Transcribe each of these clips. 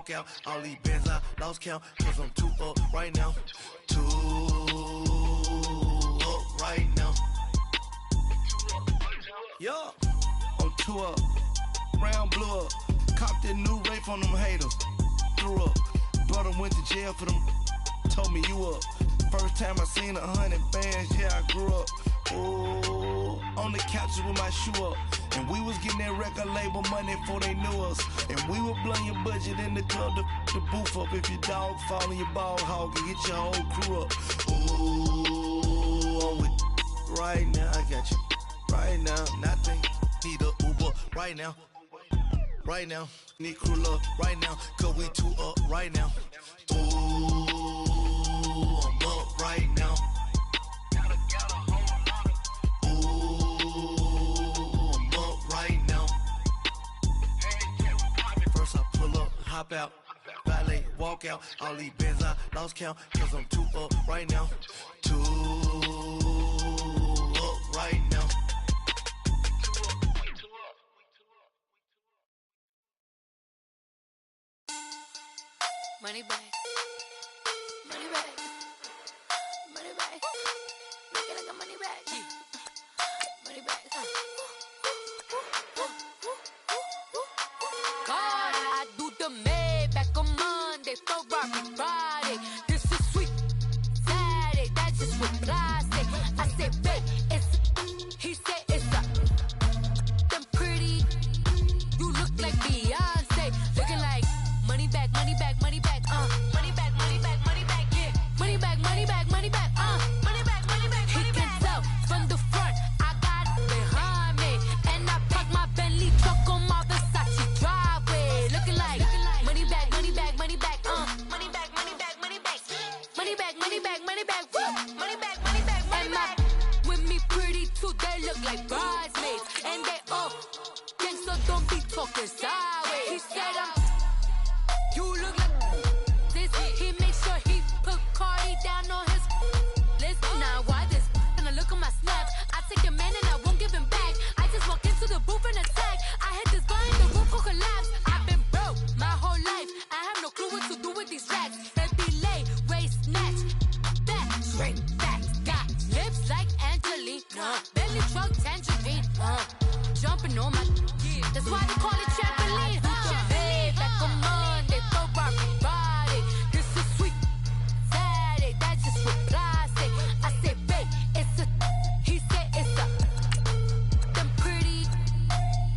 walk out. All these bands I lost count, cause I'm too up right now. Too up right now. Yeah, I'm too up. Round blew up. Copped that new rape on them haters. Threw up. Brother went to jail for them. Told me you up. First time I seen 100 bands, yeah, I grew up. Ooh, on the couches with my shoe up. And we was getting that record label money before they knew us. And we were blowing your budget in the club to the booth up. If your dog fall in your ball hog and get your whole crew up. Ooh, I'm with right now, I got you. Right now, nothing. Need a Uber right now. Right now, need crew love right now. Cause we too up right now. Ooh, I'm up right now. Hop out, valet, walk out. All these bands I lost count, cause I'm too up right now. Too up right now. Money bag, money bag, money bag. Looking like a money bag, money bag. God, I do the Maybach on Monday, Ferrari Friday. This is sweet Saturday, that's just what I say. I say, babe, it's, he said it's a, them pretty, you look like Beyonce. Looking like money bag, money bag, money bag, money bag, money bag, money bag, yeah. Money bag, money bag, money bag, money bag, money bag. He can tell from the front, I got it behind me. And I park my Bentley truck on my Versace driveway. Looking like money bag, money bag, money bag, money bag, money bag, money bag. Money bag, money bag, money bag, woo. Money bag, money bag, money bag. With me pretty too, they look like bridesmaids. And they all gangsta, don't be talking sideways. He said you look like this. He make sure he put Cardi down on his list. Now why this? And I look at my snaps. I take a man and I won't give him back. I just walk into the booth and attack. I hit this guy in the roof will collapse. I've been broke my whole life. I have no clue what to do with these racks. Baby lay, waist snatch, back, straight back. Got lips like Angelina, belly truck tangerine. Jumping on my, that's why they call it trampoline. Back on Monday, Ferrari Friday. This is sweet Saturday, that's just what I say. I say, babe, it's a, he said it's a, them pretty,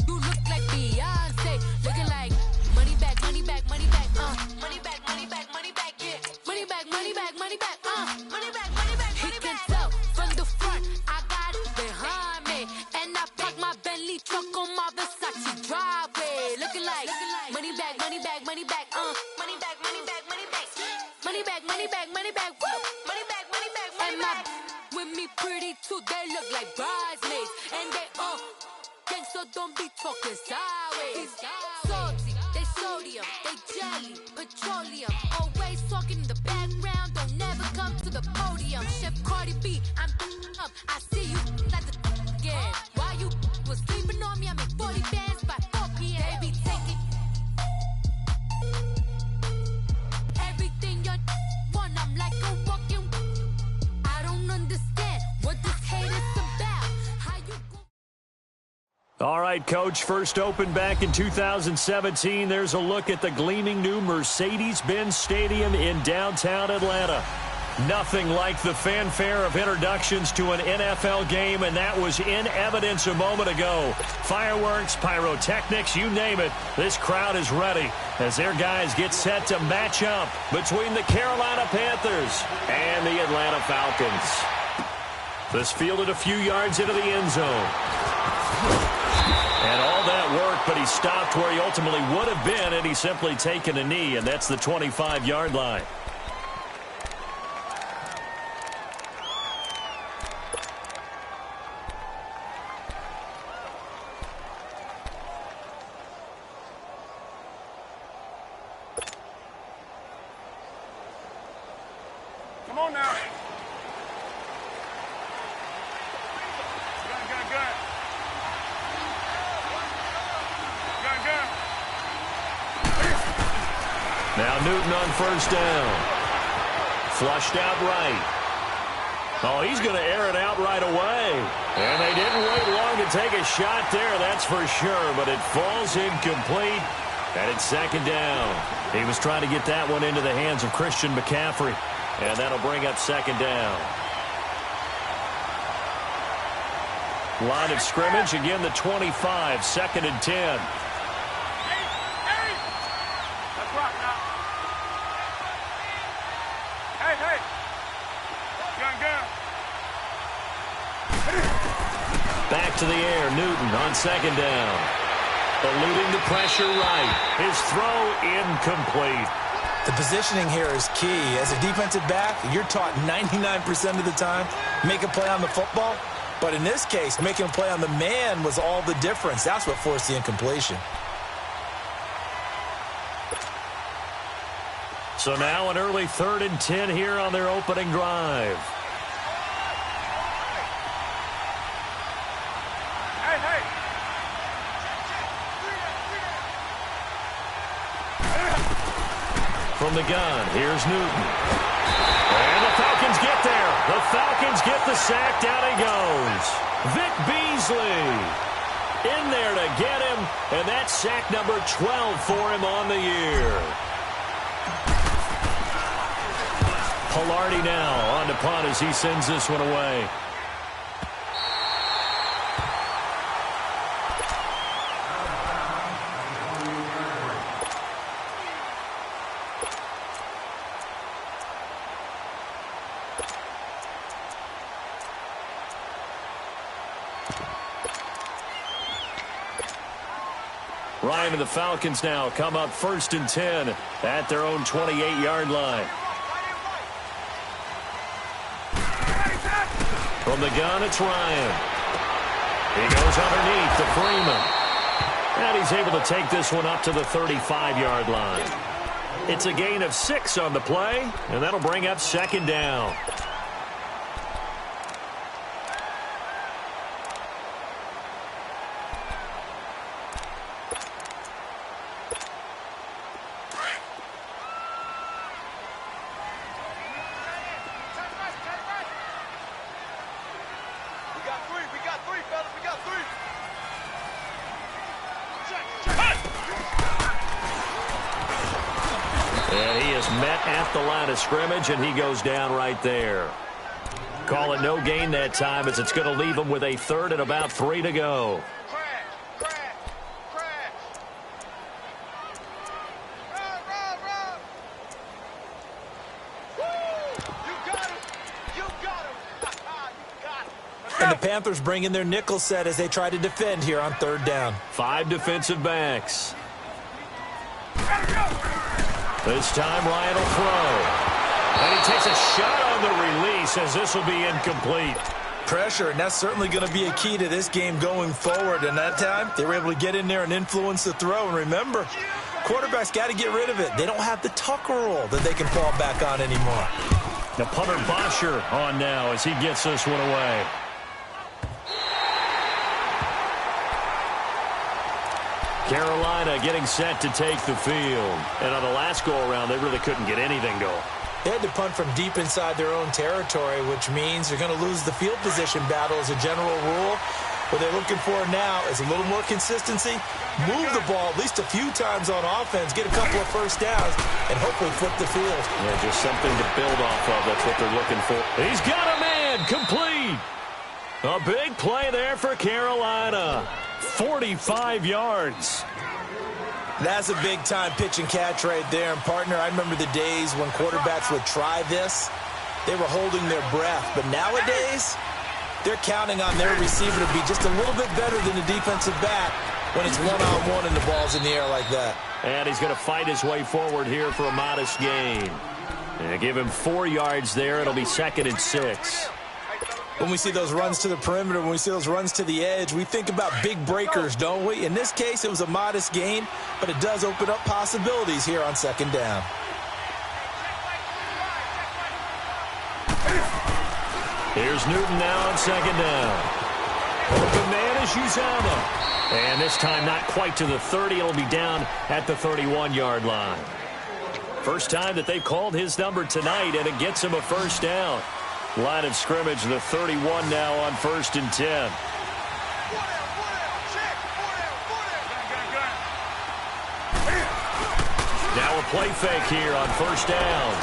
you look like Beyonce. Looking like money bag, money bag, money bag, money bag, money bag, money bag, yeah. Money bag, money bag, money bag, money bag, money bag. He can tell from the front, I got it behind me. And I park my Bentley truck on my Versace driveway. Looking like money bag, money bag, money bag, money bag, money bag, money bag. Money bag, money bag, money bag, woo. Money bag, money bag, money bag. With me pretty too, they look like bridesmaids. And they all gangsta, don't be talking sideways. Salty, they sodium, they jelly, petroleum. Always talking in the background, don't never come to the podium. Chef Cardi B, I'm up, I see you like the again. Why you was sleeping on me? I make 40 bands by 4 p.m. They be taking everything you want. I'm like a walking. I don't understand what this hate is about. How you go? All right, Coach, first opened back in 2017. There's a look at the gleaming new Mercedes-Benz Stadium in downtown Atlanta. Nothing like the fanfare of introductions to an NFL game, and that was in evidence a moment ago. Fireworks, pyrotechnics, you name it. This crowd is ready as their guys get set to match up between the Carolina Panthers and the Atlanta Falcons. This fielded a few yards into the end zone. And all that work, but he stopped where he ultimately would have been, and he's simply taken a knee, and that's the 25-yard line. Come on now. Good. Now Newton on first down. Flushed out right. Oh, he's going to air it out right away. And they didn't wait long to take a shot there, that's for sure. But it falls incomplete, and it's second down. He was trying to get that one into the hands of Christian McCaffrey. And that'll bring up second down. Line of scrimmage, again the 25, second and 10. Back to the air, Newton on second down. Eluding the pressure right. His throw incomplete. The positioning here is key. As a defensive back, you're taught 99% of the time, make a play on the football. But in this case, making a play on the man was all the difference. That's what forced the incompletion. So now an early 3rd and 10 here on their opening drive. From the gun, here's Newton. And the Falcons get there. The Falcons get the sack. Down he goes. Vic Beasley in there to get him. And that's sack number 12 for him on the year. Pilardi now on to punt as he sends this one away. Ryan and the Falcons now come up 1st and 10 at their own 28-yard line. From the gun, it's Ryan. He goes underneath to Freeman. And he's able to take this one up to the 35-yard line. It's a gain of 6 on the play, and that'll bring up second down. At the line of scrimmage, and he goes down right there. Call it no gain that time, as it's going to leave him with a 3rd and about 3 to go. And the Panthers bring in their nickel set as they try to defend here on 3rd down. 5 defensive backs. This time Ryan will throw. And he takes a shot on the release, as this will be incomplete. Pressure, and that's certainly going to be a key to this game going forward. And that time, they were able to get in there and influence the throw. And remember, quarterbacks got to get rid of it. They don't have the Tucker rule that they can fall back on anymore. The punter Bosher on now as he gets this one away. Carolina getting set to take the field. And on the last go-around, they really couldn't get anything going. They had to punt from deep inside their own territory, which means they're going to lose the field position battle as a general rule. What they're looking for now is a little more consistency, move the ball at least a few times on offense, get a couple of first downs, and hopefully flip the field. Yeah, just something to build off of. That's what they're looking for. He's got a man, complete. A big play there for Carolina. 45 yards. That's a big-time pitch and catch right there. And, partner, I remember the days when quarterbacks would try this. They were holding their breath. But nowadays, they're counting on their receiver to be just a little bit better than the defensive back when it's one-on-one and the ball's in the air like that. And he's going to fight his way forward here for a modest gain. And give him 4 yards there. It'll be 2nd and 6. When we see those runs to the perimeter, when we see those runs to the edge, we think about big breakers, don't we? In this case, it was a modest gain, but it does open up possibilities here on 2nd down. Here's Newton now on 2nd down. Open man is Uzomah. And this time not quite to the 30. It'll be down at the 31-yard line. First time that they've called his number tonight, and it gets him a first down. Line of scrimmage, the 31 now on 1st and 10. Now a play fake here on 1st down.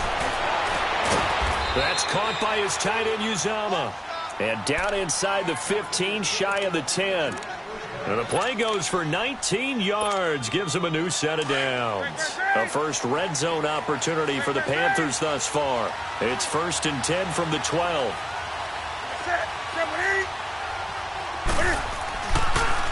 That's caught by his tight end, Uzomah. And down inside the 15, shy of the 10. And the play goes for 19 yards, gives him a new set of downs. A first red zone opportunity for the Panthers thus far. It's 1st and 10 from the 12.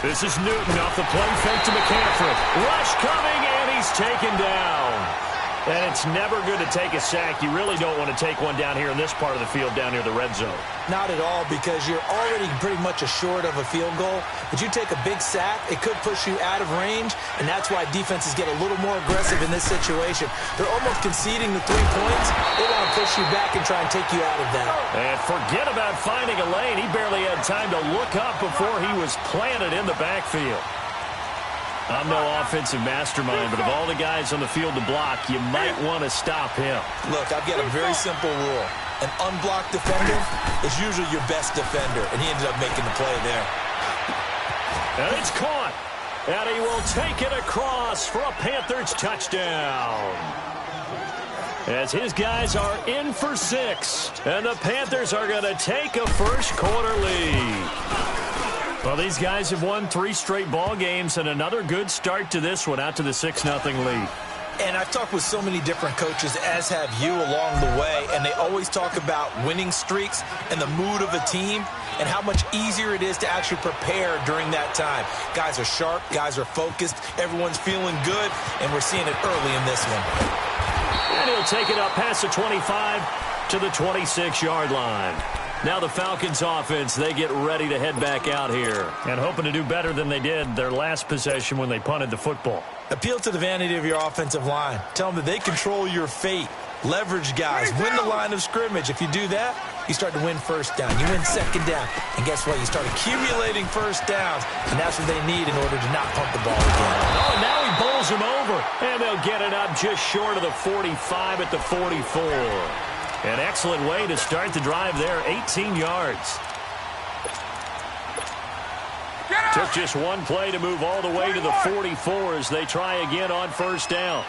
This is Newton off the play fake to McCaffrey. Rush coming, and he's taken down. And it's never good to take a sack. You really don't want to take one down here in this part of the field, down near the red zone. Not at all, because you're already pretty much assured of a field goal. But you take a big sack, it could push you out of range, and that's why defenses get a little more aggressive in this situation. They're almost conceding the 3 points. They want to push you back and try and take you out of that. And forget about finding a lane. He barely had time to look up before he was planted in the backfield. I'm no offensive mastermind, but of all the guys on the field to block, you might want to stop him. Look, I've got a very simple rule. An unblocked defender is usually your best defender, and he ended up making the play there. And it's caught. And he will take it across for a Panthers touchdown. As his guys are in for 6, and the Panthers are going to take a first quarter lead. Well, these guys have won 3 straight ball games, and another good start to this one, out to the 6-0 lead. And I've talked with so many different coaches, as have you, along the way, and they always talk about winning streaks and the mood of a team and how much easier it is to actually prepare during that time. Guys are sharp, guys are focused, everyone's feeling good, and we're seeing it early in this one. And he'll take it up past the 25 to the 26-yard line. Now the Falcons offense, they get ready to head back out here and hoping to do better than they did their last possession when they punted the football. Appeal to the vanity of your offensive line. Tell them that they control your fate. Leverage guys. Win the line of scrimmage. If you do that, you start to win first down. You win second down. And guess what? You start accumulating first downs. And that's what they need in order to not punt the ball again. Oh, and now he bowls him over. And they'll get it up just short of the 45 at the 44. An excellent way to start the drive there, 18 yards. Took just one play to move all the way to the 44 as they try again on first down.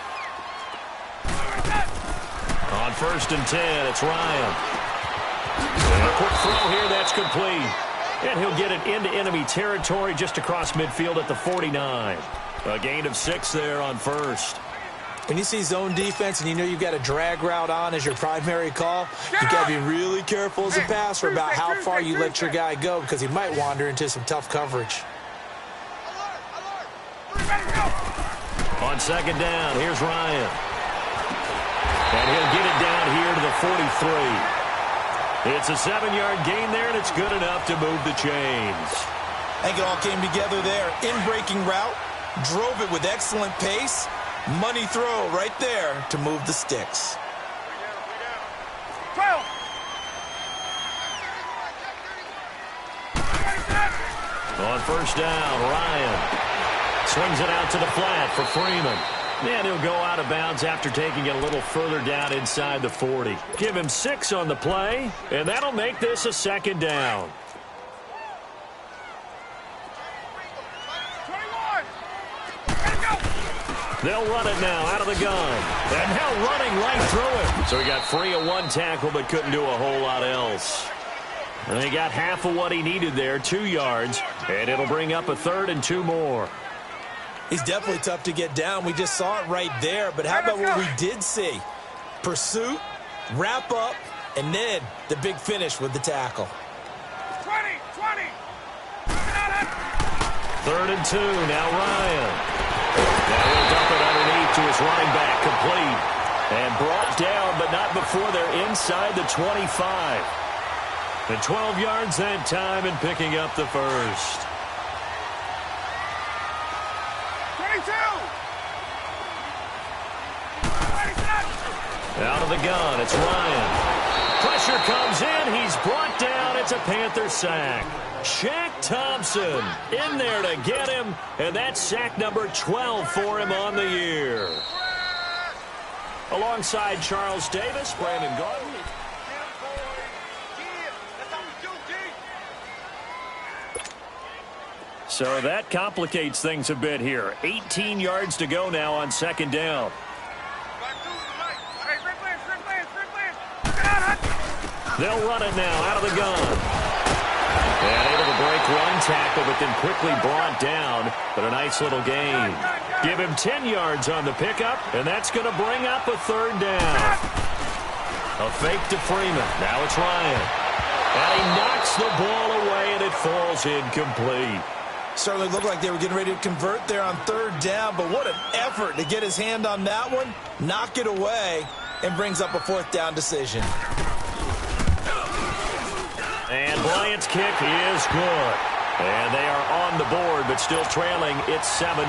On 1st and 10, it's Ryan. And a quick throw here, that's complete. And he'll get it into enemy territory just across midfield at the 49. A gain of 6 there on first. When you see zone defense and you know you've got a drag route on as your primary call, you've got to be really careful as a passer about how far you let your guy go, because he might wander into some tough coverage. On 2nd down, here's Ryan. And he'll get it down here to the 43. It's a 7-yard gain there, and it's good enough to move the chains. I think it all came together there. In-breaking route, drove it with excellent pace. Money throw right there to move the sticks. 12. On 1st down, Ryan swings it out to the flat for Freeman. And he'll go out of bounds after taking it a little further down inside the 40. Give him 6 on the play, and that'll make this a 2nd down. 21. They'll run it now out of the gun. And now running right through it. So he got free of 1 tackle but couldn't do a whole lot else. And he got half of what he needed there, 2 yards. And it'll bring up a 3rd and 2 more. He's definitely tough to get down. We just saw it right there. But how about what we did see? Pursuit, wrap up, and then the big finish with the tackle. 20. 3rd and 2, now Ryan. Now he'll dump it underneath to his running back, complete. And brought down, but not before they're inside the 25. And 12 yards that time and picking up the first. 22. Out of the gun, it's Ryan. Pressure comes in, he's brought down, it's a Panther sack. Shaq Thompson in there to get him, and that's sack number 12 for him on the year. Alongside Charles Davis, Brandon Gordon. So that complicates things a bit here. 18 yards to go now on second down. They'll run it now out of the gun. And able to break one tackle, but then quickly brought down. But a nice little gain. Give him 10 yards on the pickup, and that's going to bring up a third down. A fake to Freeman. Now it's Ryan. And he knocks the ball away, and it falls incomplete. Certainly looked like they were getting ready to convert there on third down, but what an effort to get his hand on that one, knock it away, and brings up a fourth down decision. And Bryant's kick is good. And they are on the board, but still trailing. It's 7-3.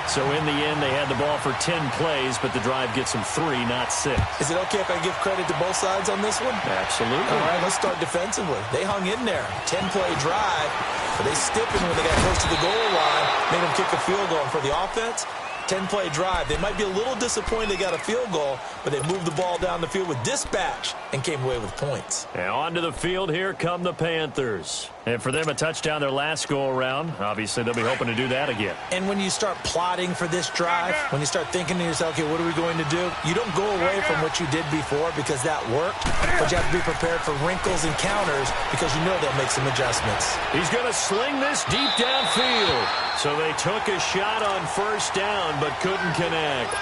So in the end, they had the ball for 10 plays, but the drive gets them 3, not 6. Is it okay if I give credit to both sides on this one? Absolutely. All right, let's start defensively. They hung in there. 10-play drive, but they stiffened when they got close to the goal line, made them kick a field goal. And for the offense, 10-play drive. They might be a little disappointed they got a field goal, but they moved the ball down the field with dispatch and came away with points. And onto the field here come the Panthers. And for them, a touchdown their last go-around. Obviously, they'll be hoping to do that again. And when you start plotting for this drive, when you start thinking to yourself, okay, what are we going to do? You don't go away from what you did before because that worked, but you have to be prepared for wrinkles and counters because you know they'll make some adjustments. He's going to sling this deep downfield. So they took a shot on first down, but couldn't connect.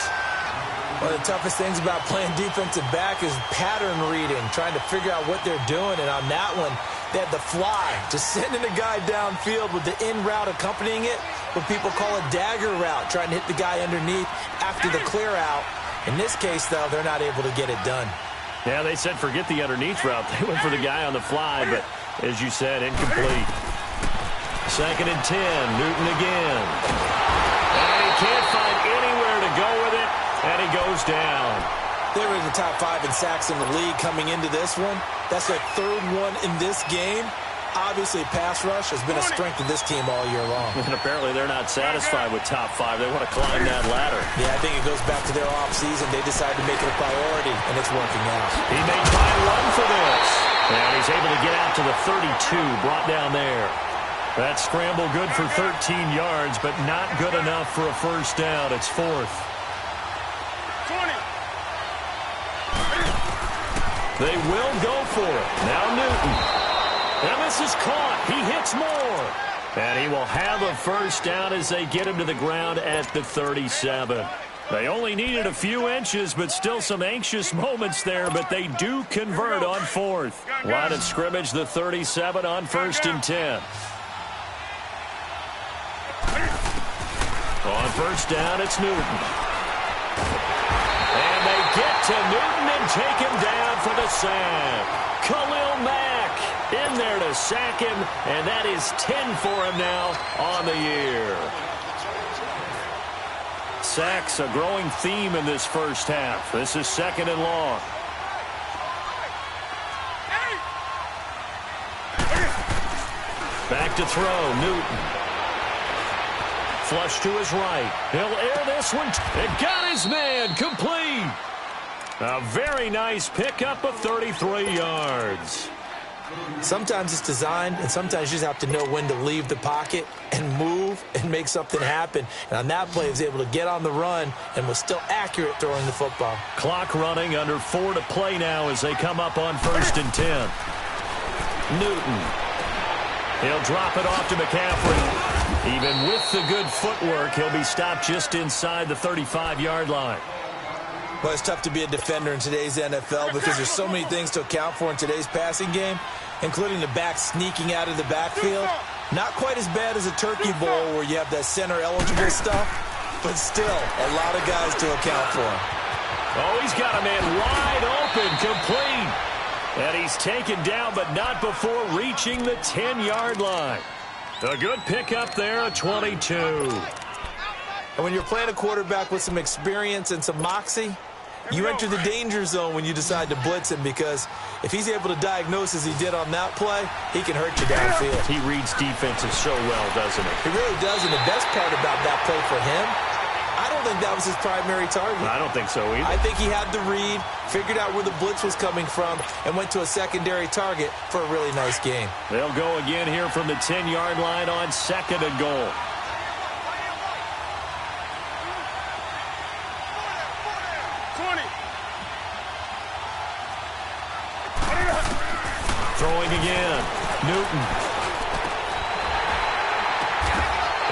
One of the toughest things about playing defensive back is pattern reading, trying to figure out what they're doing. And on that one, they had the fly, just sending a guy downfield with the in route accompanying it, what people call a dagger route, trying to hit the guy underneath after the clear out. In this case, though, they're not able to get it done. Yeah, they said forget the underneath route. They went for the guy on the fly, but as you said, incomplete. 2nd and 10, Newton again. And he can't find anywhere to go with it. And he goes down. They were in the top 5 in sacks in the league coming into this one. That's their 3rd one in this game. Obviously, pass rush has been a strength of this team all year long. And apparently they're not satisfied with top 5. They want to climb that ladder. Yeah, I think it goes back to their offseason. They decided to make it a priority, and it's working out. He may try and run for this. And he's able to get out to the 32, brought down there. That scramble good for 13 yards, but not good enough for a first down. It's 4th. They will go for it. Now Newton. And this is caught. He hits more. And he will have a first down as they get him to the ground at the 37. They only needed a few inches, but still some anxious moments there, but they do convert on 4th. Line of scrimmage, the 37 on 1st and 10. On first down, it's Newton. And they get to Newton and take him down for the sack. Khalil Mack in there to sack him, and that is 10 for him now on the year. Sacks, a growing theme in this first half. This is 2nd and long. Back to throw, Newton. Flush to his right. He'll air this one. It got his man complete. A very nice pickup of 33 yards. Sometimes it's designed, and sometimes you just have to know when to leave the pocket and move and make something happen. And on that play, he was able to get on the run and was still accurate throwing the football. Clock running, under 4 to play now as they come up on 1st and 10. Newton. He'll drop it off to McCaffrey. Even with the good footwork, he'll be stopped just inside the 35-yard line. Well, it's tough to be a defender in today's NFL because there's so many things to account for in today's passing game, including the back sneaking out of the backfield. Not quite as bad as a turkey bowl where you have that center-eligible stuff, but still a lot of guys to account for. Oh, he's got a man wide open, complete. And he's taken down, but not before reaching the 10-yard line. A good pickup there, a 22. And when you're playing a quarterback with some experience and some moxie, you enter the danger zone when you decide to blitz him, because if he's able to diagnose as he did on that play, he can hurt you downfield. He reads defenses so well, doesn't he? He really does, and the best part about that play for him, I don't think that was his primary target. I don't think so either. I think he had the read, figured out where the blitz was coming from, and went to a secondary target for a really nice gain. They'll go again here from the 10-yard line on 2nd and goal. Throwing again. Newton.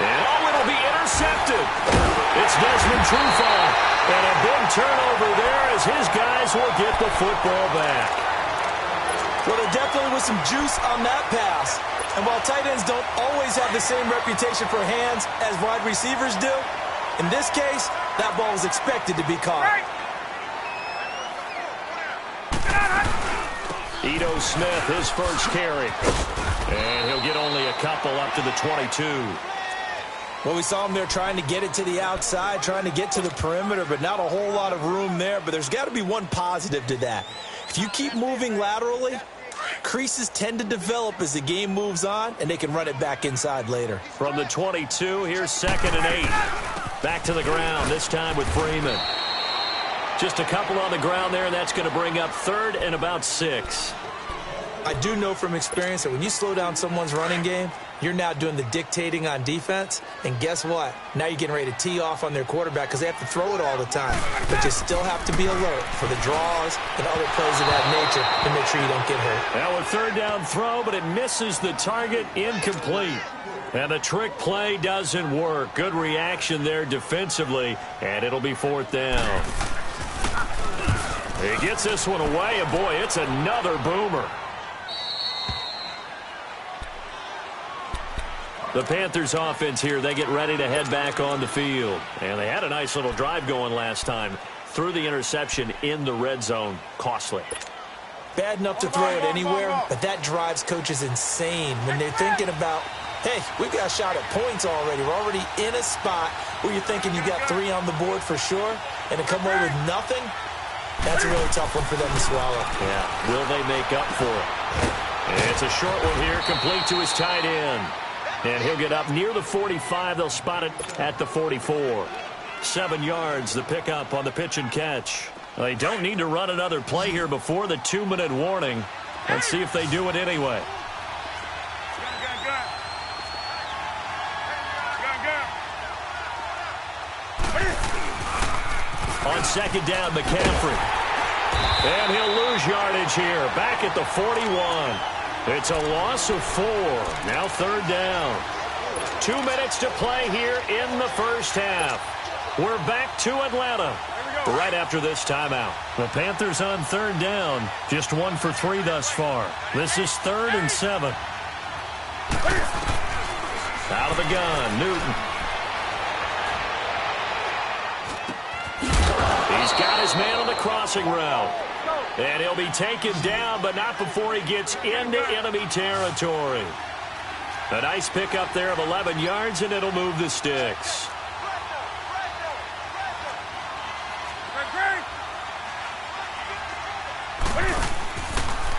And it'll be intercepted. It's Desmond Trufant. And a big turnover there as his guys will get the football back. Well, there definitely was some juice on that pass. And while tight ends don't always have the same reputation for hands as wide receivers do, in this case, that ball was expected to be caught. Ito Smith, his first carry. And he'll get only a couple up to the 22. Well, we saw him there trying to get it to the outside, trying to get to the perimeter, but not a whole lot of room there. But there's got to be one positive to that. If you keep moving laterally, creases tend to develop as the game moves on, and they can run it back inside later. From the 22, here's 2nd and 8. Back to the ground, this time with Freeman. Just a couple on the ground there, and that's going to bring up 3rd and about 6. I do know from experience that when you slow down someone's running game, you're now doing the dictating on defense. And guess what? Now you're getting ready to tee off on their quarterback because they have to throw it all the time. But you still have to be alert for the draws and other plays of that nature to make sure you don't get hurt. Now a 3rd down throw, but it misses the target, incomplete. And the trick play doesn't work. Good reaction there defensively, and it'll be 4th down. He gets this one away, and boy, it's another boomer. The Panthers offense here, they get ready to head back on the field. And they had a nice little drive going last time. Threw the interception in the red zone. Costly. Bad enough to throw it anywhere, but that drives coaches insane when they're thinking about, hey, we've got a shot at points already. We're already in a spot where you're thinking you got 3 on the board for sure, and to come away with nothing, that's a really tough one for them to swallow. Yeah, will they make up for it? And it's a short one here, complete to his tight end. And he'll get up near the 45. They'll spot it at the 44. 7 yards, the pickup on the pitch and catch. They don't need to run another play here before the 2-minute warning. Let's see if they do it anyway. On 2nd down, McCaffrey. And he'll lose yardage here. Back at the 41. It's a loss of 4. Now 3rd down. 2 minutes to play here in the first half. We're back to Atlanta right after this timeout. The Panthers on 3rd down. Just 1 for 3 thus far. This is 3rd and 7. Out of the gun, Newton. He's got his man on the crossing route. And he'll be taken down, but not before he gets into enemy territory. A nice pickup there of 11 yards, and it'll move the sticks.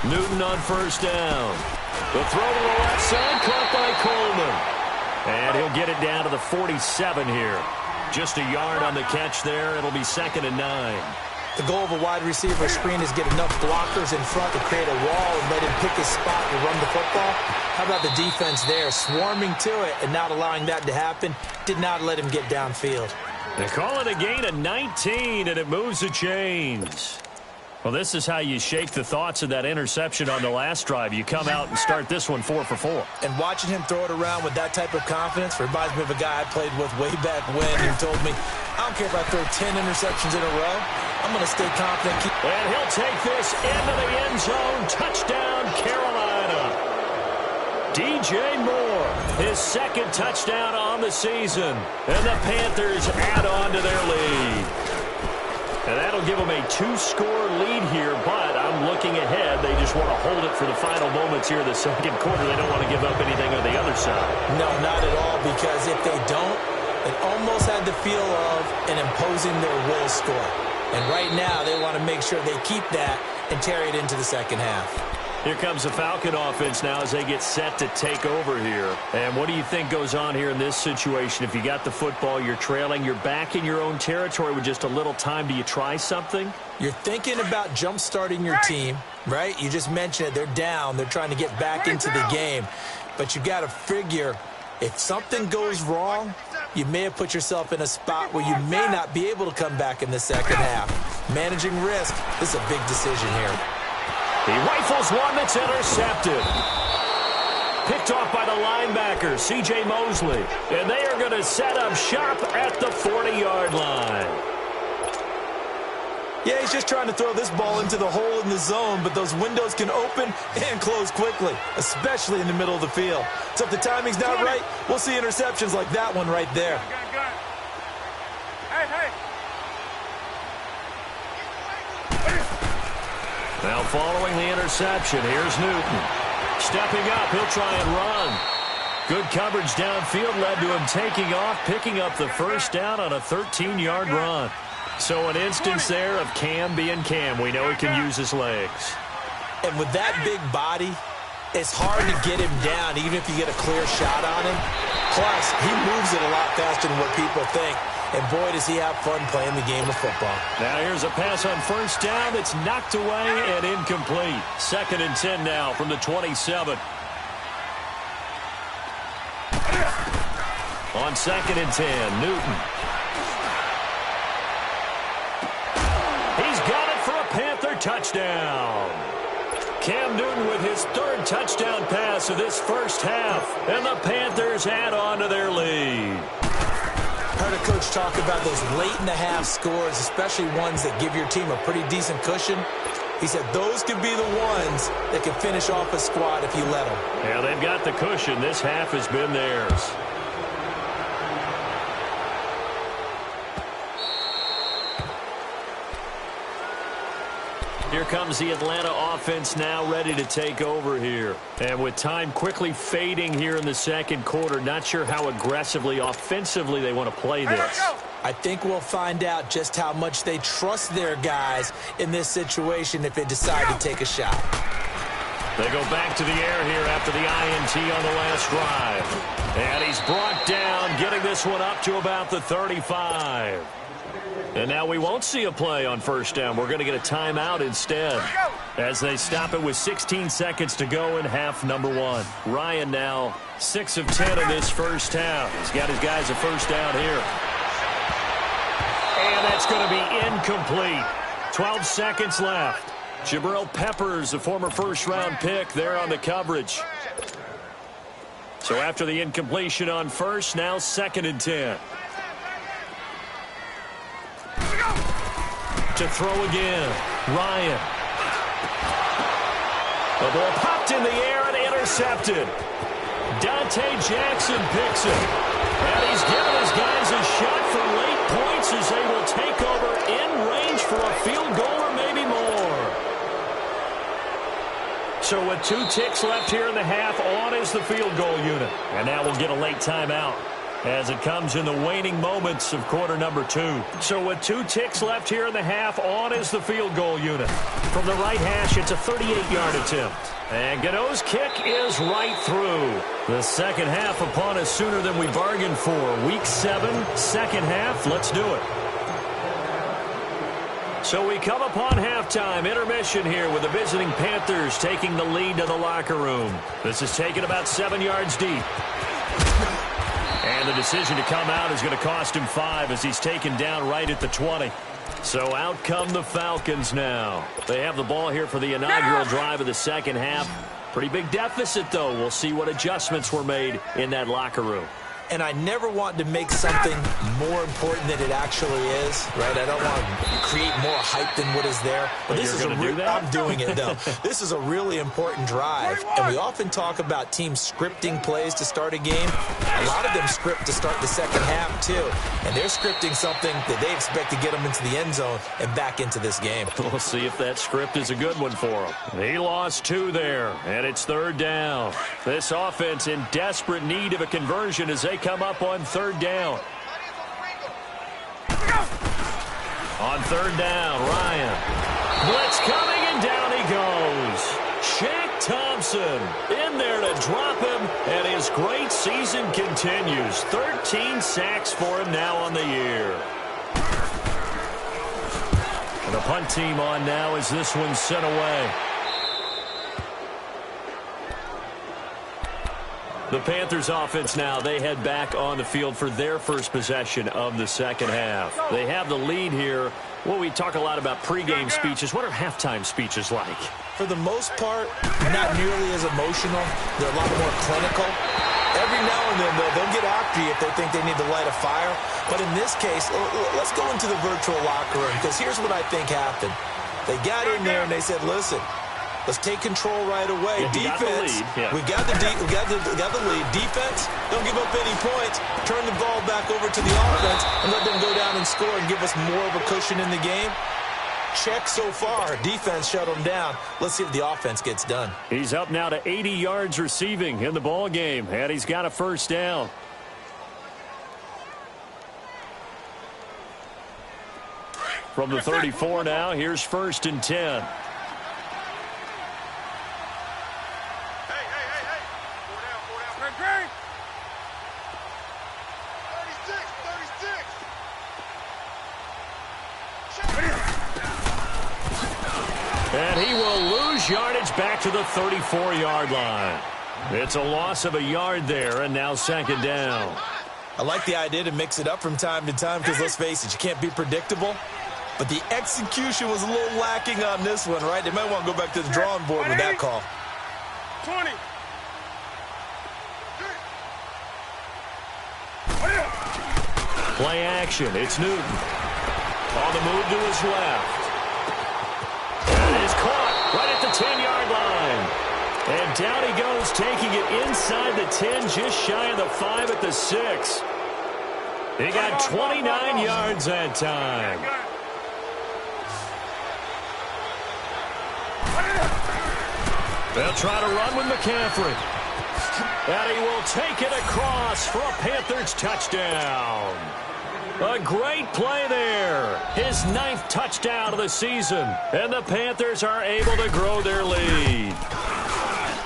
Newton on 1st down. The throw to the left side, caught by Coleman. And he'll get it down to the 47 here. Just a yard on the catch there. It'll be 2nd and 9. The goal of a wide receiver screen is get enough blockers in front to create a wall and let him pick his spot to run the football. How about the defense there, swarming to it and not allowing that to happen? Did not let him get downfield. They call it a gain of 19, and it moves the chains. Well, this is how you shake the thoughts of that interception on the last drive. You come out and start this one 4 for 4. And watching him throw it around with that type of confidence reminds me of a guy I played with way back when who told me, I don't care if I throw 10 interceptions in a row. I'm going to stay confident. And he'll take this into the end zone. Touchdown, Carolina. DJ Moore, his 2nd touchdown on the season. And the Panthers add on to their lead. And that'll give them a 2-score lead here, but I'm looking ahead. They just want to hold it for the final moments here in the 2nd quarter. They don't want to give up anything on the other side. No, not at all, because if they don't, it almost had the feel of an imposing their will score. And right now, they want to make sure they keep that and carry it into the 2nd half. Here comes the Falcon offense now as they get set to take over here. And what do you think goes on here in this situation? If you got the football, you're trailing, you're back in your own territory with just a little time. Do you try something? You're thinking about jump-starting your team, right? You just mentioned it. They're down. They're trying to get back into the game. But you got to figure if something goes wrong, you may have put yourself in a spot where you may not be able to come back in the second half. Managing risk, this is a big decision here. He rifles one that's intercepted. Picked off by the linebacker, C.J. Mosley. And they are going to set up shop at the 40-yard line. Yeah, he's just trying to throw this ball into the hole in the zone, but those windows can open and close quickly, especially in the middle of the field. So if the timing's not right, we'll see interceptions like that one right there. Now following the interception, here's Newton. Stepping up, he'll try and run. Good coverage downfield led to him taking off, picking up the first down on a 13-yard run. So an instance there of Cam being Cam. We know he can use his legs. And with that big body, it's hard to get him down, even if you get a clear shot on him. Plus, he moves it a lot faster than what people think. And boy, does he have fun playing the game of football. Now here's a pass on first down that's knocked away and incomplete. 2nd and 10 now from the 27. On 2nd and 10, Newton. He's got it for a Panther touchdown. Cam Newton with his 3rd touchdown pass of this first half. And the Panthers add on to their lead. Heard a coach talk about those late-in-the-half scores, especially ones that give your team a pretty decent cushion. He said those could be the ones that can finish off a squad if you let them. Yeah, they've got the cushion. This half has been theirs. Here comes the Atlanta offense now ready to take over here. And with time quickly fading here in the second quarter, not sure how aggressively, offensively they want to play this. I think we'll find out just how much they trust their guys in this situation if they decide to take a shot. They go back to the air here after the INT on the last drive. And he's brought down, getting this one up to about the 35. And now we won't see a play on first down. We're going to get a timeout instead as they stop it with 16 seconds to go in half number 1. Ryan now 6 of 10 in this first half. He's got his guys a first down here. And that's going to be incomplete. 12 seconds left. Jabril Peppers, the former first-round pick, there on the coverage. So after the incompletion on first, now 2nd and 10. To throw again, Ryan. The ball popped in the air and intercepted. Dante Jackson picks it. And he's given his guys a shot for late points as they will take over in range for a field goal or maybe more. So with 2 ticks left here in the half, on is the field goal unit. And now we'll get a late timeout as it comes in the waning moments of quarter number 2. So with 2 ticks left here in the half, on is the field goal unit. From the right hash, it's a 38-yard attempt. And Gano's kick is right through. The second half upon us sooner than we bargained for. Week 7, second half. Let's do it. So we come upon halftime, intermission here with the visiting Panthers taking the lead to the locker room. This is taken about 7 yards deep. And the decision to come out is going to cost him 5 as he's taken down right at the 20. So out come the Falcons now. They have the ball here for the inaugural drive of the second half. Pretty big deficit, though. We'll see what adjustments were made in that locker room. And I never want to make something more important than it actually is, right? I don't want to create more hype than what is there. But this is I'm doing it, though. This is a really important drive. And we often talk about teams scripting plays to start a game. A lot of them script to start the second half, too. And they're scripting something that they expect to get them into the end zone and back into this game. We'll see if that script is a good one for them. He lost 2 there, and it's 3rd down. This offense in desperate need of a conversion as they come up on 3rd down. On 3rd down, Ryan. Blitz coming, and down he goes. Shaq Thompson in there to drop him, and his great season continues. 13 sacks for him now on the year. And the punt team on now as this one's sent away. The Panthers offense now, they head back on the field for their first possession of the second half. They have the lead here. Well, we talk a lot about pregame speeches. What are halftime speeches like? For the most part, not nearly as emotional. They're a lot more clinical. Every now and then, though, they'll get after you if they think they need to light a fire. But in this case, let's go into the virtual locker room, because here's what I think happened. They got in there and they said, listen, let's take control right away. Yeah, defense, we got the lead. Defense, don't give up any points. Turn the ball back over to the offense and let them go down and score and give us more of a cushion in the game. Check so far. Defense shut them down. Let's see if the offense gets done. He's up now to 80 yards receiving in the ball game, and he's got a first down. From the 34 now, here's 1st and 10. And he will lose yardage back to the 34-yard line. It's a loss of a yard there, and now 2nd down. I like the idea to mix it up from time to time because, let's face it, you can't be predictable. But the execution was a little lacking on this one, right? They might want to go back to the drawing board with that call. 20. Play action. It's Newton. On the move to his left. And is caught right at the 10-yard line. And down he goes, taking it inside the 10, just shy of the 5 at the 6. He got 29 yards that time. They'll try to run with McCaffrey. And he will take it across for a Panthers touchdown. A great play there. His 9th touchdown of the season. And the Panthers are able to grow their lead.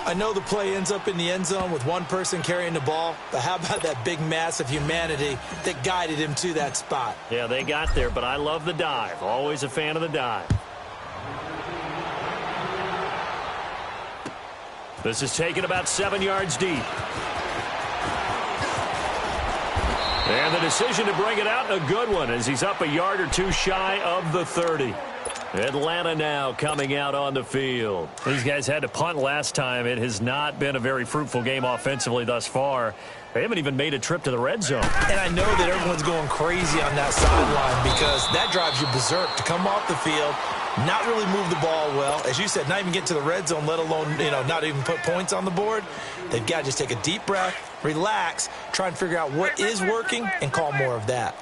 I know the play ends up in the end zone with one person carrying the ball, but how about that big mass of humanity that guided him to that spot? Yeah, they got there, but I love the dive. Always a fan of the dive. This is taken about 7 yards deep. And the decision to bring it out, a good one, as he's up a yard or two shy of the 30. Atlanta now coming out on the field. These guys had to punt last time. It has not been a very fruitful game offensively thus far. They haven't even made a trip to the red zone. And I know that everyone's going crazy on that sideline because that drives you berserk to come off the field, not really move the ball well. As you said, not even get to the red zone, let alone, not even put points on the board. They've got to just take a deep breath, relax, try and figure out what is working, and call more of that.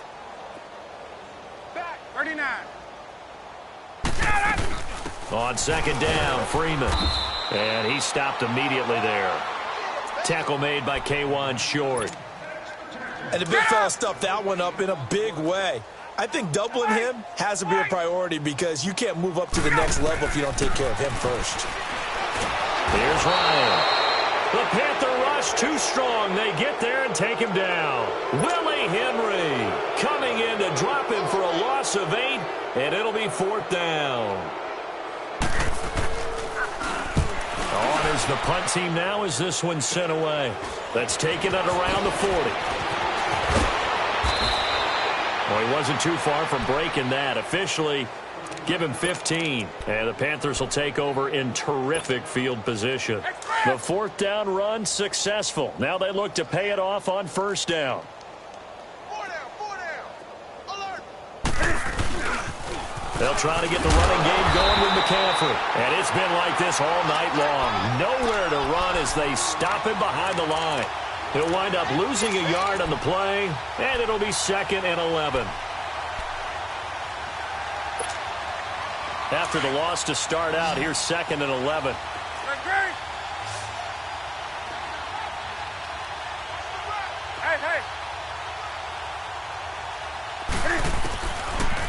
Back, 39. On 2nd down, Freeman. And he stopped immediately there. Tackle made by K'Wan Short. And the big fella stuffed that one up in a big way. I think doubling him has to be a priority because you can't move up to the next level if you don't take care of him first. Here's Ryan. The Panther rush too strong. They get there and take him down. Willie Henry coming in to drop him for a loss of 8, and it'll be 4th down. On is the punt team now as this one's sent away. That's taken at around the 40. Well, he wasn't too far from breaking that. Officially, give him 15. And the Panthers will take over in terrific field position. The 4th down run successful. Now they look to pay it off on 1st down. 4 down. Alert. They'll try to get the running game going with McCaffrey. And it's been like this all night long. Nowhere to run as they stop him behind the line. He'll wind up losing a yard on the play, and it'll be 2nd and 11. After the loss to start out, here's 2nd and 11. Hey.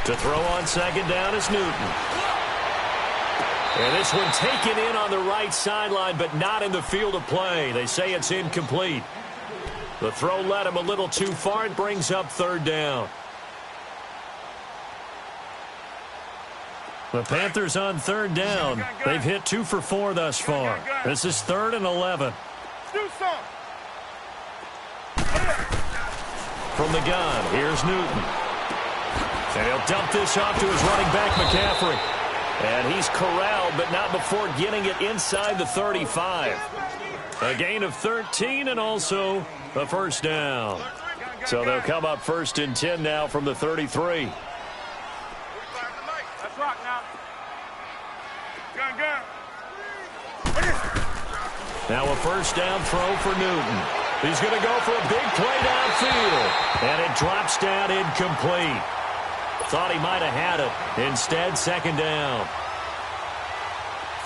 To throw on 2nd down is Newton. And this one taken in on the right sideline, but not in the field of play. They say it's incomplete. The throw led him a little too far. It brings up third down. The Panthers on third down. They've hit 2 for 4 thus far. This is 3rd and 11. From the gun, here's Newton. And he'll dump this off to his running back, McCaffrey. And he's corralled, but not before getting it inside the 35. A gain of 13 and also a first down. So they'll come up 1st and 10 now from the 33. Let's rock now. Gun. Now a first down throw for Newton. He's going to go for a big play downfield. And it drops down incomplete. Thought he might have had it. Instead, second down.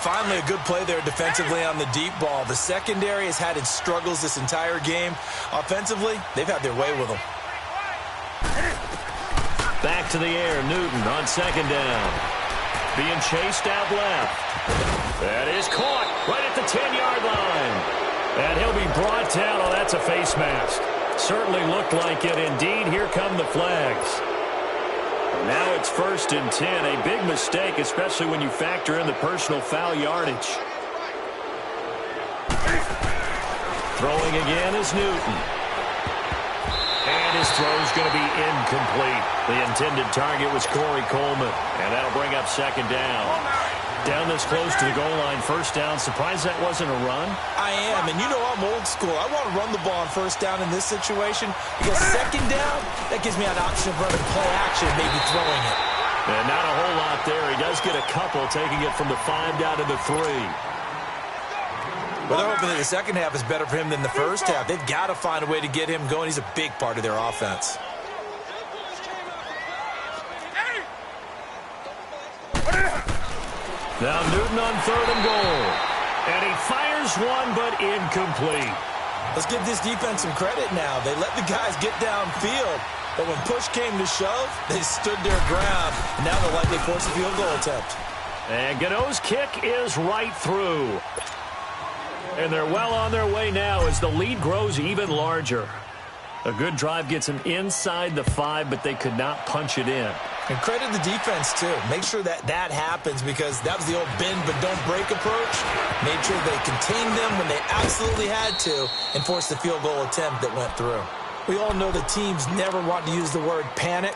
Finally, a good play there defensively on the deep ball. The secondary has had its struggles this entire game. Offensively, they've had their way with them. Back to the air, Newton on second down. Being chased out left. That is caught right at the 10-yard line. And he'll be brought down. Oh, that's a face mask. Certainly looked like it. Indeed, here come the flags. Now it's 1st and 10. A big mistake, especially when you factor in the personal foul yardage. Throwing again is Newton. And his throw's going to be incomplete. The intended target was Corey Coleman. And that'll bring up second down. Down this close to the goal line, first down. Surprised that wasn't a run? I am, and you know I'm old school. I want to run the ball on first down in this situation because second down, that gives me an option of running play action, maybe throwing it. And not a whole lot there. He does get a couple, taking it from the 5 down to the 3. But they're hoping that the second half is better for him than the first half. They've got to find a way to get him going. He's a big part of their offense. Now Newton on 3rd and goal. And he fires one, but incomplete. Let's give this defense some credit now. They let the guys get downfield. But when push came to shove, they stood their ground. And now they'll likely force a field goal attempt. And Gano's kick is right through. And they're well on their way now as the lead grows even larger. A good drive gets them inside the 5, but they could not punch it in. And credit the defense, too. Make sure that happens because that was the old bend but don't break approach. Made sure they contained them when they absolutely had to and forced the field goal attempt that went through. We all know the teams never want to use the word panic.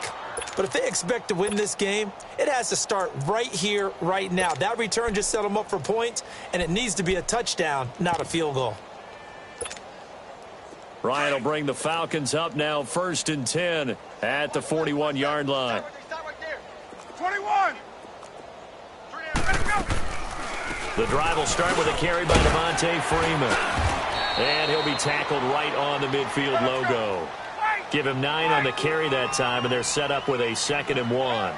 But if they expect to win this game, it has to start right here, right now. That return just set them up for points, and it needs to be a touchdown, not a field goal. Ryan will bring the Falcons up now 1st and 10 at the 41-yard line. 21. The drive will start with a carry by Devontae Freeman. And he'll be tackled right on the midfield logo. Give him 9 on the carry that time, and they're set up with a 2nd and 1.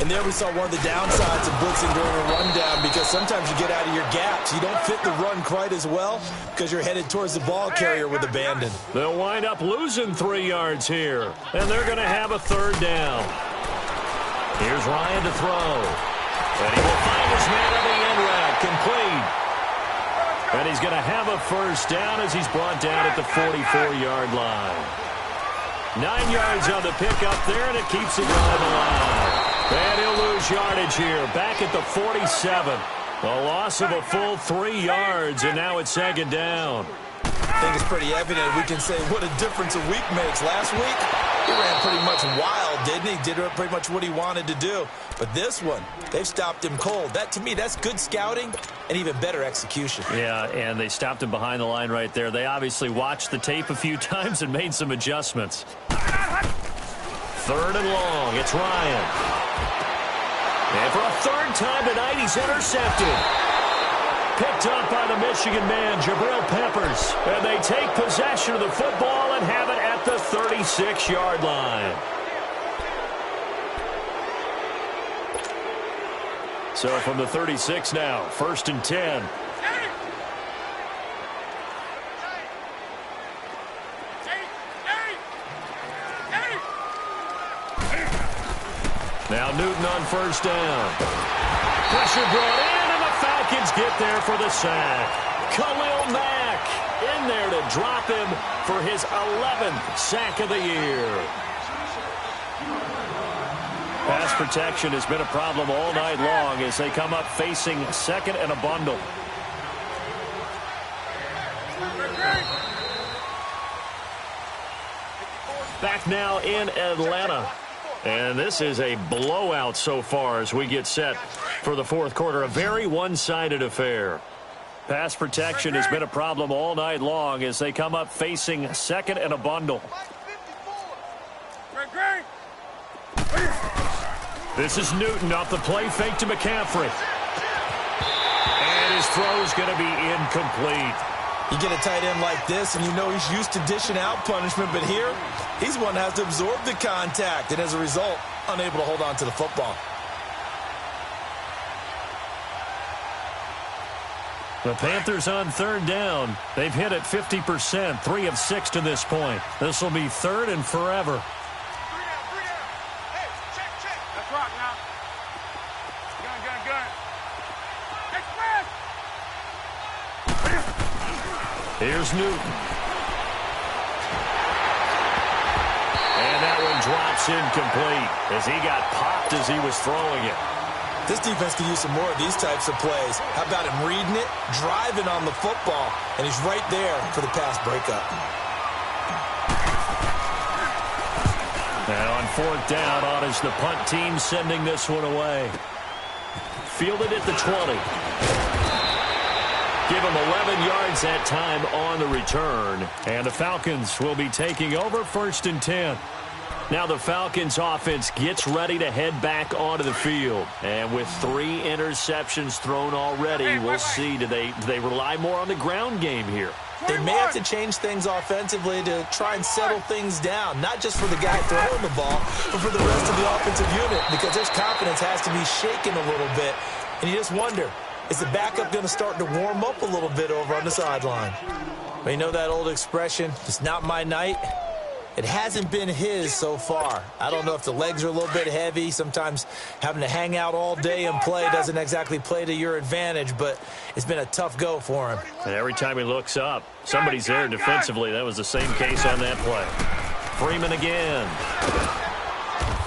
And there we saw one of the downsides of blitzing during a rundown because sometimes you get out of your gaps. You don't fit the run quite as well because you're headed towards the ball carrier with abandon. They'll wind up losing 3 yards here, and they're going to have a 3rd down. Here's Ryan to throw. And he will find his man on the end route, complete. And he's going to have a first down as he's brought down at the 44-yard line. 9 yards on the pickup there, and it keeps the drive alive. And he'll lose yardage here, back at the 47. A loss of a full 3 yards, and now it's 2nd down. I think it's pretty evident we can say what a difference a week makes. Last week, he ran pretty much wild, didn't he? Did pretty much what he wanted to do. But this one, they've stopped him cold. That, to me, that's good scouting and even better execution. Yeah, and they stopped him behind the line right there. They obviously watched the tape a few times and made some adjustments. 3rd and long. It's Ryan. And for a 3rd time tonight, he's intercepted. Picked up by the Michigan man, Jabril Peppers. And they take possession of the football and have it at the 36-yard line. So from the 36 now, 1st and 10. Now Newton on 1st down. Pressure brought in, and the Falcons get there for the sack. Khalil Mack in there to drop him for his 11th sack of the year. Pass protection has been a problem all night long as they come up facing second and a bundle. Back now in Atlanta. And this is a blowout so far as we get set for the fourth quarter. A very one-sided affair. Pass protection has been a problem all night long as they come up facing second and a bundle. This is Newton off the play fake to McCaffrey. And his throw is going to be incomplete. You get a tight end like this, and you know he's used to dishing out punishment, but here, he's one that has to absorb the contact, and as a result, unable to hold on to the football. The Panthers on third down. They've hit it 50%, 3 of 6 to this point. This will be third and forever. Hey, check. That's rock now. Gun. Express! Here's Newton. And that one drops incomplete as he got popped as he was throwing it. This defense could use some more of these types of plays. How about him reading it, driving on the football, and he's right there for the pass breakup. Now on fourth down, on is the punt team sending this one away. Fielded at the 20. Give him 11 yards that time on the return. And the Falcons will be taking over first and 10. Now the Falcons offense gets ready to head back onto the field. And with 3 interceptions thrown already, we'll see, do they rely more on the ground game here? They may have to change things offensively to try and settle things down, not just for the guy throwing the ball, but for the rest of the offensive unit, because their confidence has to be shaken a little bit. And you just wonder, is the backup going to start to warm up a little bit over on the sideline? But you know that old expression, it's not my night? It hasn't been his so far. I don't know if the legs are a little bit heavy. Sometimes having to hang out all day and play doesn't exactly play to your advantage, but it's been a tough go for him. And every time he looks up, somebody's there defensively. That was the same case on that play. Freeman again.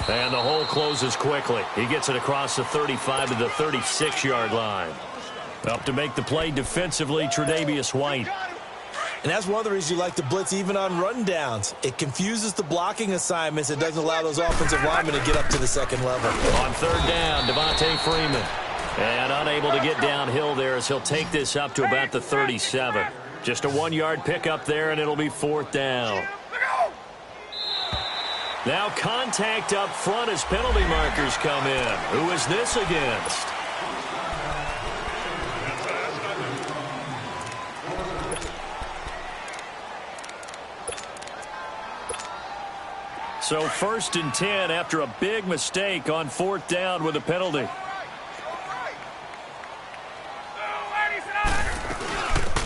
And the hole closes quickly. He gets it across the 35 to the 36-yard line. Up to make the play defensively, Tre'Davious White. And that's one of the reasons you like to blitz even on rundowns. It confuses the blocking assignments. It doesn't allow those offensive linemen to get up to the second level. On third down, Devontae Freeman. And unable to get downhill there as he'll take this up to about the 37. Just a 1-yard pickup there, and it'll be fourth down. Now contact up front as penalty markers come in. Who is this against? So first and 10 after a big mistake on fourth down with a penalty.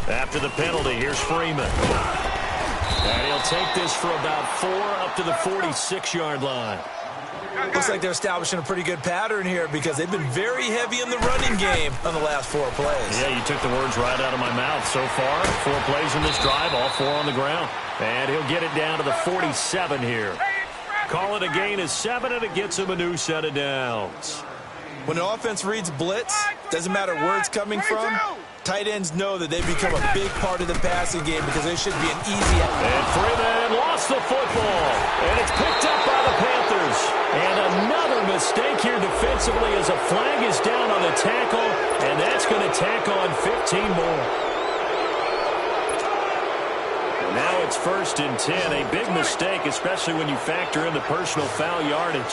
After the penalty, here's Freeman. And he'll take this for about 4 up to the 46-yard line. Looks like they're establishing a pretty good pattern here because they've been very heavy in the running game on the last 4 plays. Yeah, you took the words right out of my mouth. So far, 4 plays in this drive, all 4 on the ground. And he'll get it down to the 47 here. Call it a gain of 7, and it gets him a new set of downs. When an offense reads blitz, doesn't matter where it's coming from, tight ends know that they become a big part of the passing game because there should be an easy... And Freeman lost the football, and it's picked up by the Panthers. And another mistake here defensively as a flag is down on the tackle, and that's going to tack on 15 more. Now it's first and 10. A big mistake, especially when you factor in the personal foul yardage.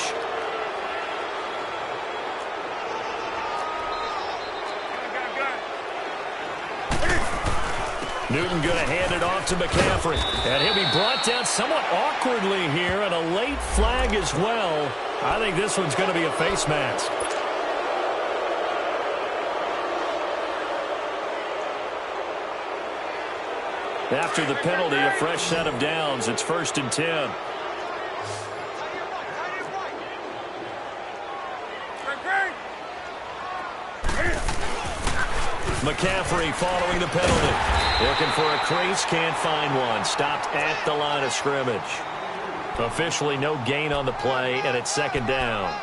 Newton going to hand it off to McCaffrey. And he'll be brought down somewhat awkwardly here, and a late flag as well. I think this one's going to be a face mask. After the penalty, a fresh set of downs. It's first and 10. McCaffrey following the penalty. Looking for a crease, can't find one. Stopped at the line of scrimmage. Officially no gain on the play, and it's second down.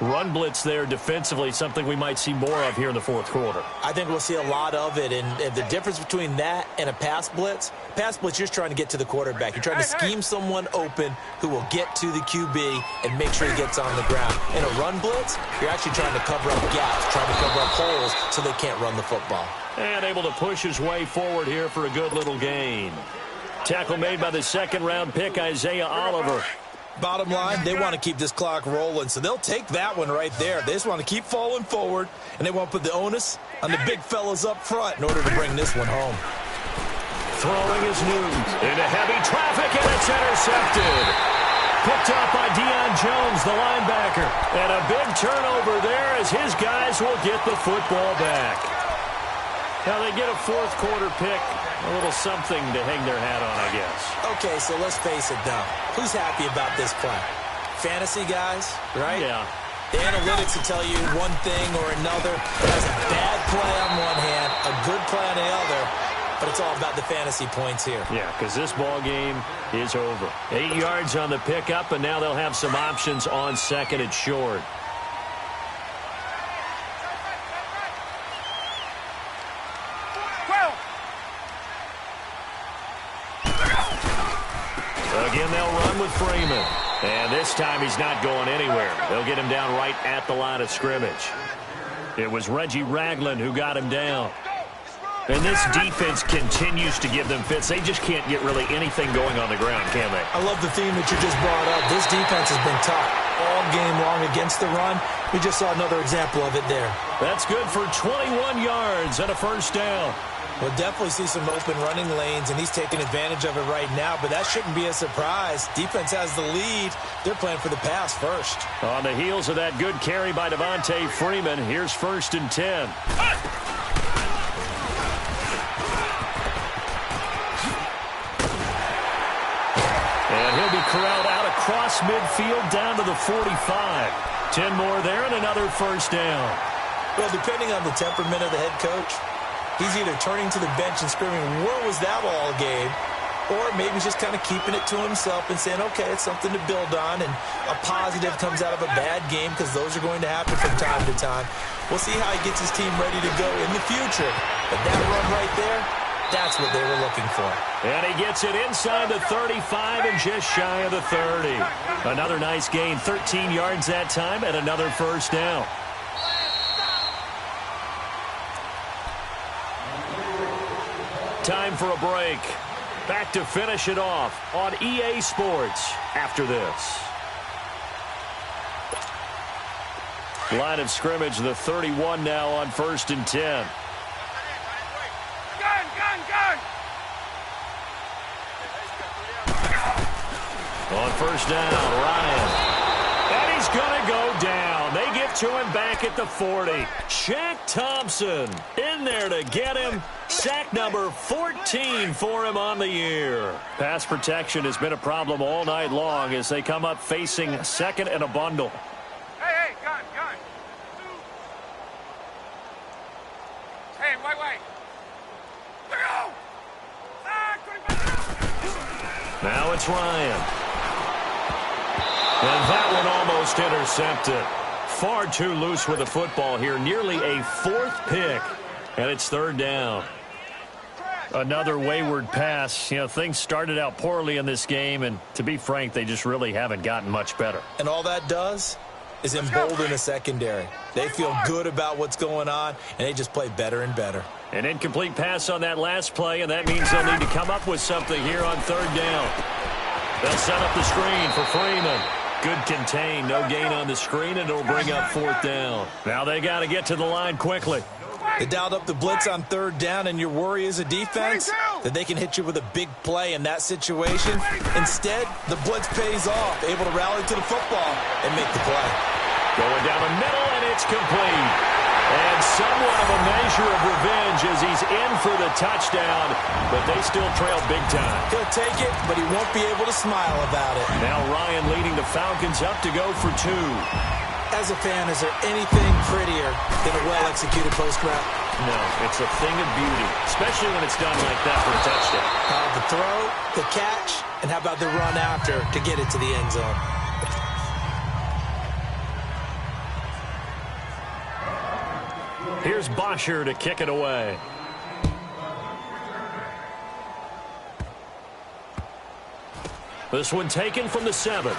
Run blitz there defensively, something we might see more of here in the fourth quarter. I think we'll see a lot of it, and the difference between that and a pass blitz, you're just trying to get to the quarterback. You're trying to scheme someone open who will get to the QB and make sure he gets on the ground. In a run blitz, you're actually trying to cover up gaps, trying to cover up holes so they can't run the football. And able to push his way forward here for a good little gain. Tackle made by the second-round pick, Isaiah Oliver. Bottom line, they want to keep this clock rolling, so they'll take that one right there. They just want to keep falling forward, and they want to put the onus on the big fellas up front in order to bring this one home. Throwing is Newton into heavy traffic, and it's intercepted. Picked up by Deion Jones, the linebacker. And a big turnover there as his guys will get the football back. Now they get a fourth quarter pick. A little something to hang their hat on, I guess. Okay, so let's face it, though. Who's happy about this play? Fantasy guys, right? Yeah. The analytics will tell you one thing or another. That's a bad play on one hand, a good play on the other, but it's all about the fantasy points here. Yeah, because this ball game is over. 8 yards on the pickup, and now they'll have some options on second and short. Again, they'll run with Freeman. And this time he's not going anywhere. They'll get him down right at the line of scrimmage. It was Reggie Ragland who got him down. And this defense continues to give them fits. They just can't get really anything going on the ground, can they? I love the theme that you just brought up. This defense has been tough all game long against the run. We just saw another example of it there. That's good for 21 yards and a first down. We'll definitely see some open running lanes, and he's taking advantage of it right now, but that shouldn't be a surprise. Defense has the lead. They're playing for the pass first. On the heels of that good carry by Devontae Freeman, here's 1st and 10. And he'll be corralled out across midfield down to the 45. 10 more there and another first down. Well, depending on the temperament of the head coach, he's either turning to the bench and screaming, "Where was that all game?" Or maybe he's just kind of keeping it to himself and saying, okay, it's something to build on, and a positive comes out of a bad game because those are going to happen from time to time. We'll see how he gets his team ready to go in the future. But that run right there, that's what they were looking for. And he gets it inside the 35 and just shy of the 30. Another nice gain, 13 yards that time, and another first down. Time for a break. Back to finish it off on EA Sports after this. Line of scrimmage, the 31 now on 1st and 10. Gun! On first down, Ryan. And he's going to go down. They get to him back at the 40. Shaq Thompson in there to get him. Sack number 14 for him on the year. Pass protection has been a problem all night long as they come up facing second and a bundle. Hey, gun. Hey, wait. Look out! Now it's Ryan. And that one almost intercepted. Far too loose with the football here. Nearly a 4th pick. And it's 3rd down. Another wayward pass. You know, things started out poorly in this game, and to be frank, they just really haven't gotten much better. And all that does is embolden the secondary. They feel good about what's going on, and they just play better and better. An incomplete pass on that last play, and that means they'll need to come up with something here on 3rd down. They'll set up the screen for Freeman. Good contain, no gain on the screen, and it'll bring up 4th down. Now they got to get to the line quickly. They dialed up the blitz on 3rd down, and your worry as a defense that they can hit you with a big play in that situation. Instead, the blitz pays off, able to rally to the football and make the play. Going down the middle, and it's complete. And somewhat of a measure of revenge as he's in for the touchdown, but they still trail big time. He'll take it, but he won't be able to smile about it. Now Ryan leading the Falcons up to go for 2. As a fan, is there anything prettier than a well-executed post route? No, it's a thing of beauty, especially when it's done like that for a touchdown. The throw, the catch, and how about the run after to get it to the end zone? Here's Bosher to kick it away. This one taken from the 7.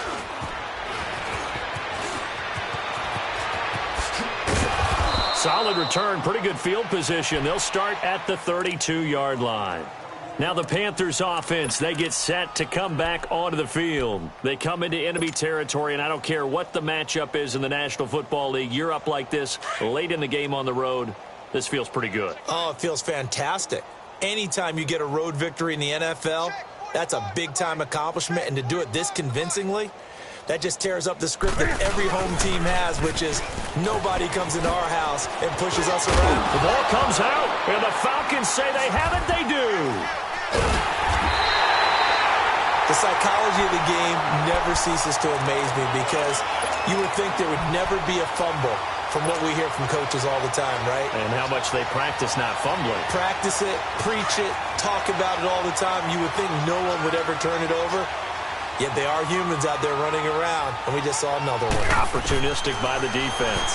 Solid return, pretty good field position. They'll start at the 32-yard line. Now the Panthers offense, they get set to come back onto the field. They come into enemy territory, and I don't care what the matchup is in the National Football League. You're up like this late in the game on the road. This feels pretty good. Oh, it feels fantastic. Anytime you get a road victory in the NFL, that's a big-time accomplishment, and to do it this convincingly, that just tears up the script that every home team has, which is nobody comes into our house and pushes us around. The ball comes out, and the Falcons say they have it. They do. The psychology of the game never ceases to amaze me because you would think there would never be a fumble from what we hear from coaches all the time, right? And how much they practice not fumbling. Practice it, preach it, talk about it all the time. You would think no one would ever turn it over. Yet they are humans out there running around, and we just saw another one. Opportunistic by the defense.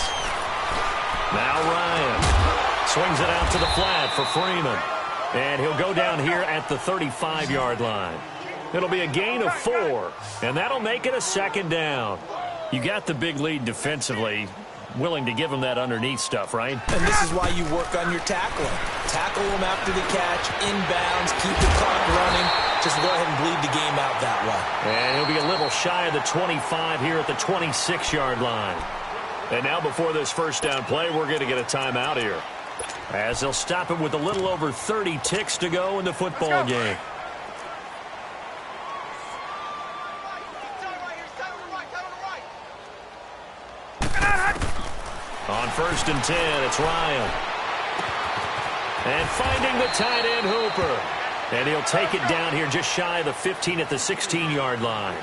Now Ryan swings it out to the flat for Freeman. And he'll go down here at the 35-yard line. It'll be a gain of 4, and that'll make it a second down. You got the big lead defensively. Willing to give them that underneath stuff, right? And this is why you work on your tackling. Tackle them after the catch, inbounds, keep the clock running. Just go ahead and bleed the game out that way. And he'll be a little shy of the 25 here at the 26-yard line. And now before this first down play, we're going to get a timeout here, as they'll stop it with a little over 30 ticks to go in the football game. On 1st and 10, it's Ryan. And finding the tight end, Hooper. And he'll take it down here just shy of the 15 at the 16-yard line.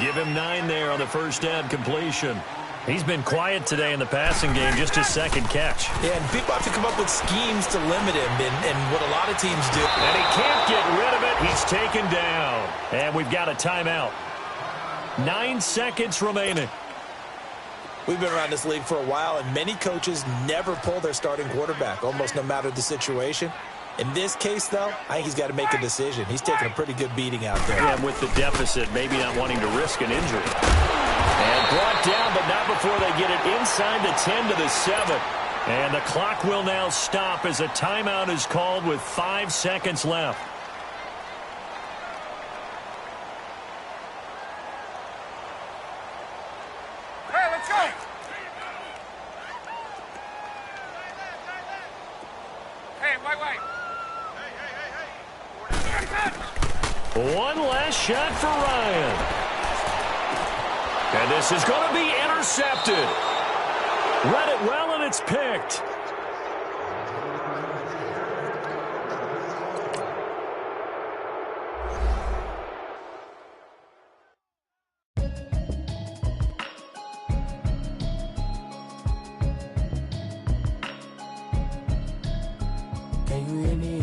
Give him 9 there on the first down completion. He's been quiet today in the passing game, just his second catch. Yeah, and people have to come up with schemes to limit him, and what a lot of teams do. And he can't get rid of it. He's taken down. And we've got a timeout. 9 seconds remaining. We've been around this league for a while, and many coaches never pull their starting quarterback, almost no matter the situation. In this case, though, I think he's got to make a decision. He's taking a pretty good beating out there. Yeah, with the deficit, maybe not wanting to risk an injury. And brought down, but not before they get it inside the 10 to the 7. And the clock will now stop as a timeout is called with 5 seconds left. Hey, let's go! Hey, wait. One last shot for Ryan. And this is going to be intercepted. Read it well, and it's picked. Can you hear me